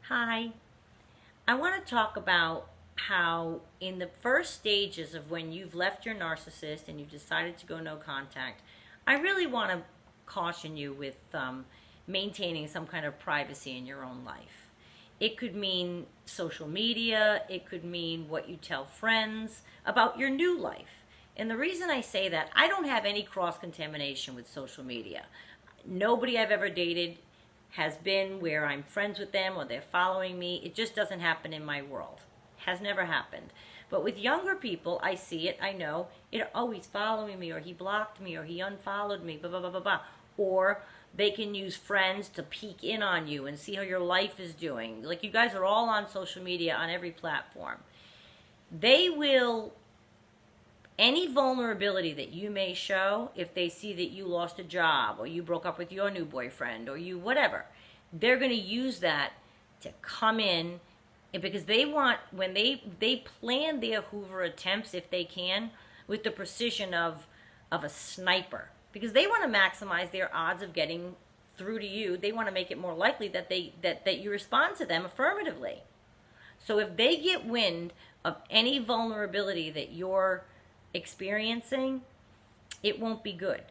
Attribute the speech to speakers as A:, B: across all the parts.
A: Hi. I want to talk about how, in the first stages of when you've left your narcissist and you've decided to go no contact, I really want to caution you with maintaining some kind of privacy in your own life. It could mean social media, it could mean what you tell friends about your new life. And the reason I say that, I don't have any cross contamination with social media. Nobody I've ever dated has been where I'm friends with them or they're following me. It just doesn't happen in my world. Has never happened. But with younger people, I see it, I know, oh, he's following me, or he blocked me, or he unfollowed me, blah, blah, blah, blah, blah. Or they can use friends to peek in on you and see how your life is doing. Like, you guys are all on social media on every platform. They will, any vulnerability that you may show, if they see that you lost a job or you broke up with your new boyfriend or you whatever, they're going to use that to come in. And because they want, when they plan their Hoover attempts, if they can, with the precision of a sniper, because they want to maximize their odds of getting through to you. They want to make it more likely that that you respond to them affirmatively. So if they get wind of any vulnerability that you're experiencing, it won't be good.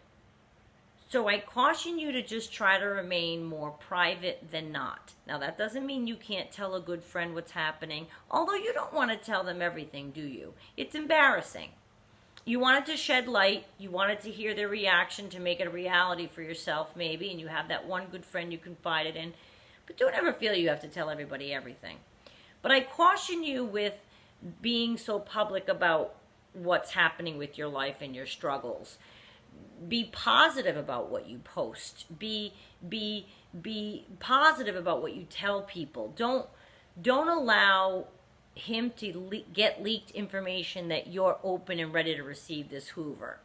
A: So I caution you to just try to remain more private than not. Now, that doesn't mean you can't tell a good friend what's happening, although you don't want to tell them everything, do you? It's embarrassing. You wanted to shed light, you wanted to hear their reaction to make it a reality for yourself maybe, and you have that one good friend you confided in, but don't ever feel you have to tell everybody everything. But I caution you with being so public about what's happening with your life and your struggles. Be positive about what you post. Be positive about what you tell people. Don't allow him to get leaked information that you're open and ready to receive this Hoover.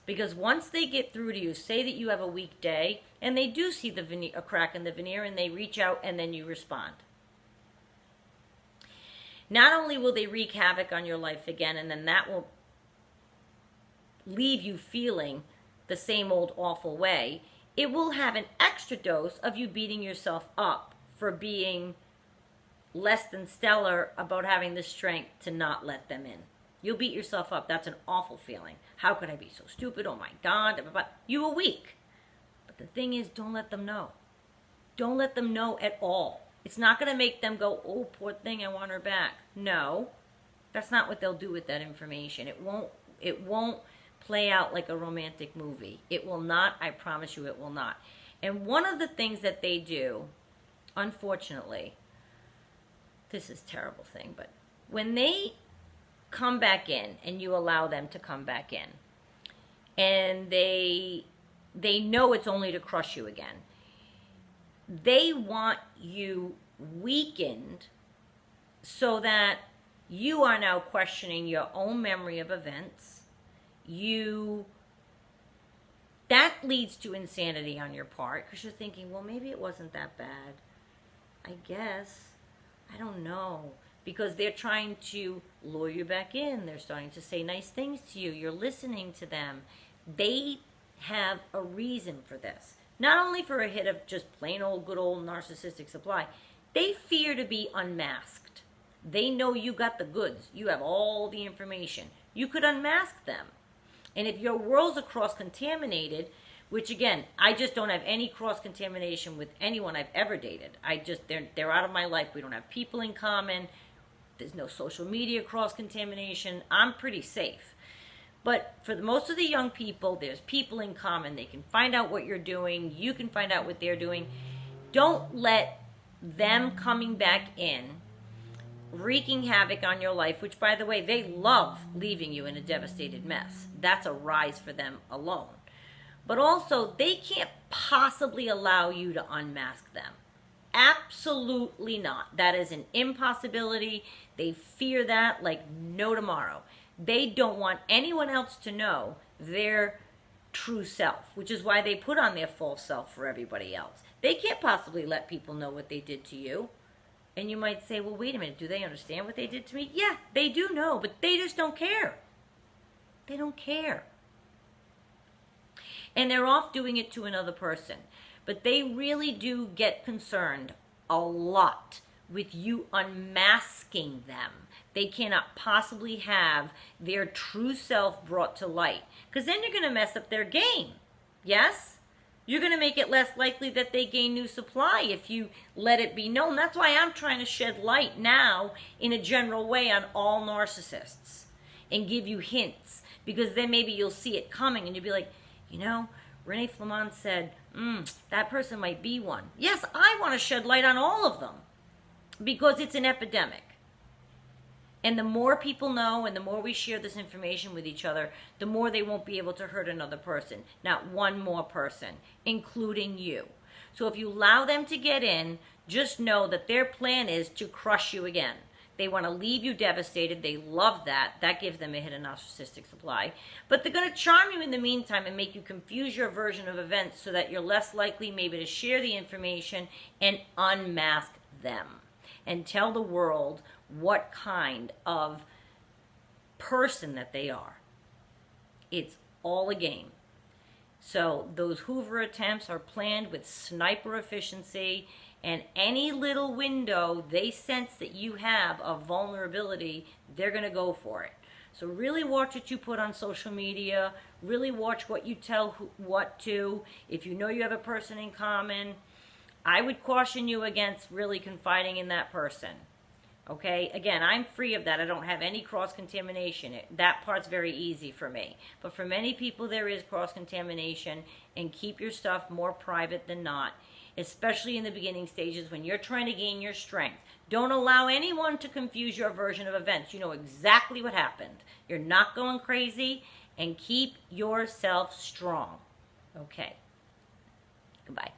A: Because once they get through to you, say that you have a weak day, and they do see a crack in the veneer, and they reach out, and then you respond. Not only will they wreak havoc on your life again, and then that will leave you feeling the same old awful way, it will have an extra dose of you beating yourself up for being less than stellar about having the strength to not let them in. You'll beat yourself up. That's an awful feeling. How could I be so stupid? Oh my God. You were weak. But the thing is, don't let them know. Don't let them know at all. It's not going to make them go, oh, poor thing, I want her back. No, that's not what they'll do with that information. It won't play out like a romantic movie. It will not. I promise you it will not. And one of the things that they do, unfortunately, this is a terrible thing, but when they come back in and you allow them to come back in, and they know it's only to crush you again, they want you weakened so that you are now questioning your own memory of events. That leads to insanity on your part, because you're thinking, well, maybe it wasn't that bad. I guess. I don't know. Because they're trying to lure you back in. They're starting to say nice things to you. You're listening to them. They have a reason for this. Not only for a hit of just plain old good old narcissistic supply. They fear to be unmasked. They know you got the goods. You have all the information. You could unmask them. And if your worlds are cross-contaminated, which again, I just don't have any cross-contamination with anyone I've ever dated. They're out of my life. We don't have people in common. There's no social media cross-contamination. I'm pretty safe. But for most of the young people, there's people in common. They can find out what you're doing. You can find out what they're doing. Don't let them coming back in, wreaking havoc on your life, which, by the way, they love leaving you in a devastated mess. That's a rise for them alone. But also, they can't possibly allow you to unmask them. Absolutely not. That is an impossibility. They fear that like no tomorrow. They don't want anyone else to know their true self, which is why they put on their false self for everybody else. They can't possibly let people know what they did to you. And you might say, well, wait a minute, do they understand what they did to me? Yeah, they do know, but they just don't care. They don't care. And they're off doing it to another person. But they really do get concerned a lot with you unmasking them. They cannot possibly have their true self brought to light, because then you're going to mess up their game. Yes? You're going to make it less likely that they gain new supply if you let it be known. That's why I'm trying to shed light now in a general way on all narcissists and give you hints, because then maybe you'll see it coming and you'll be like, you know, Renee Flamand said, that person might be one. Yes, I want to shed light on all of them because it's an epidemic. And the more people know and the more we share this information with each other, the more they won't be able to hurt another person. Not one more person, including you. So if you allow them to get in, just know that their plan is to crush you again. They want to leave you devastated. They love that. That gives them a hidden narcissistic supply. But they're going to charm you in the meantime and make you confuse your version of events so that you're less likely maybe to share the information and unmask them and tell the world what kind of person that they are. It's all a game. So those Hoover attempts are planned with sniper efficiency, and any little window they sense that you have of vulnerability, they're going to go for it. So really watch what you put on social media. Really watch what you tell what to. If you know you have a person in common, I would caution you against really confiding in that person. Okay, again, I'm free of that. I don't have any cross-contamination. That part's very easy for me. But for many people, there is cross-contamination, and keep your stuff more private than not, especially in the beginning stages when you're trying to gain your strength. Don't allow anyone to confuse your version of events. You know exactly what happened. You're not going crazy, and keep yourself strong. Okay, goodbye.